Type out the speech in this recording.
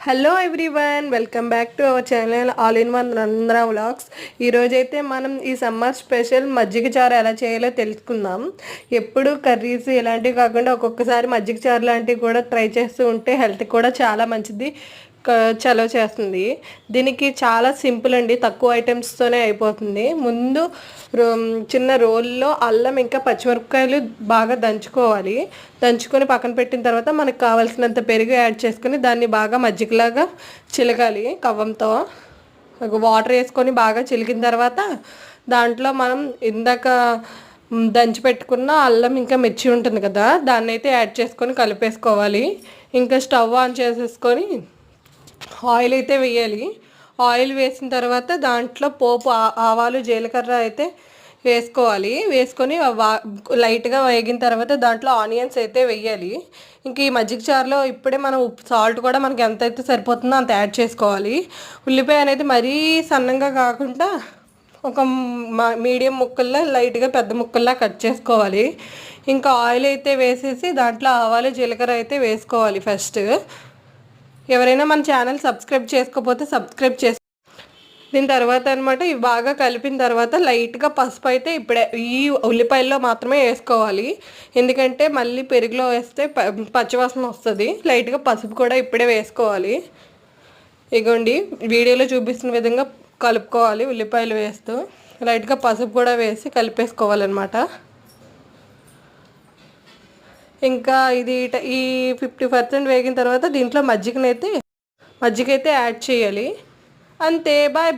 Hello everyone, welcome back to our channel all in one Nandra vlogs. ఈరోజైతే మనం ఈ summer special మజ్జిగ చారు ఎలా చేయాలో తెలుసుకుందాం. ఎప్పుడు కర్రీస్ ఇలాంటివి కాకుండా ఒక్కొక్కసారి మజ్జిగ చారు లాంటివి కూడా ట్రై చేస్తూ ఉంటే హెల్త్కి కూడా చాలా మంచిది, చలవ చేస్తుంది. దీనికి చాలా సింపుల్ అండి, తక్కువ ఐటమ్స్తోనే అయిపోతుంది. ముందు చిన్న రోల్లో అల్లం ఇంకా పచ్చిమిరపకాయలు బాగా దంచుకోవాలి. దంచుకొని పక్కన పెట్టిన తర్వాత మనకు కావాల్సినంత పెరుగు యాడ్ చేసుకొని దాన్ని బాగా మజ్జిగలాగా చిలకాలి. కవ్వంతో వాటర్ వేసుకొని బాగా చిలికిన తర్వాత దాంట్లో మనం ఇందాక దంచి పెట్టుకున్న అల్లం ఇంకా మిర్చి ఉంటుంది కదా, దాన్ని అయితే యాడ్ చేసుకొని కలిపేసుకోవాలి. ఇంకా స్టవ్ ఆన్ చేసేసుకొని ఆయిల్ అయితే వేయాలి. ఆయిల్ వేసిన తర్వాత దాంట్లో పోపు ఆవాలు జీలకర్ర అయితే వేసుకోవాలి. వేసుకొని లైట్గా వేగిన తర్వాత దాంట్లో ఆనియన్స్ అయితే వేయాలి. ఇంక ఈ మజ్జిగ చారులో ఇప్పుడే మనం సాల్ట్ కూడా మనకి ఎంత అయితే సరిపోతుందో అంత యాడ్ చేసుకోవాలి. ఉల్లిపాయ అనేది మరీ సన్నంగా కాకుండా ఒక మీడియం ముక్కల్లా లైట్గా పెద్ద ముక్కల్లా కట్ చేసుకోవాలి. ఇంకా ఆయిల్ అయితే వేసేసి దాంట్లో ఆవాలు జీలకర్ర అయితే వేసుకోవాలి. ఫస్ట్ ఎవరైనా మన ఛానల్ సబ్స్క్రైబ్ చేసుకోకపోతే సబ్స్క్రైబ్ చేసి దీని తర్వాత అనమాట ఇవి బాగా కలిపిన తర్వాత లైట్గా పసుపు అయితే ఇప్పుడే ఈ ఉల్లిపాయల్లో మాత్రమే వేసుకోవాలి. ఎందుకంటే మళ్ళీ పెరుగులో వేస్తే పచ్చివాసన వస్తుంది. లైట్గా పసుపు కూడా ఇప్పుడే వేసుకోవాలి. ఇగోండి వీడియోలో చూపిస్తున్న విధంగా కలుపుకోవాలి. ఉల్లిపాయలు వేస్తూ లైట్గా పసుపు కూడా వేసి కలిపేసుకోవాలన్నమాట. ఇంకా ఇది ఈ 50% వేగిన తర్వాత దీంట్లో మజ్జిగ అయితే యాడ్ చేయాలి. అంతే, బాయ్.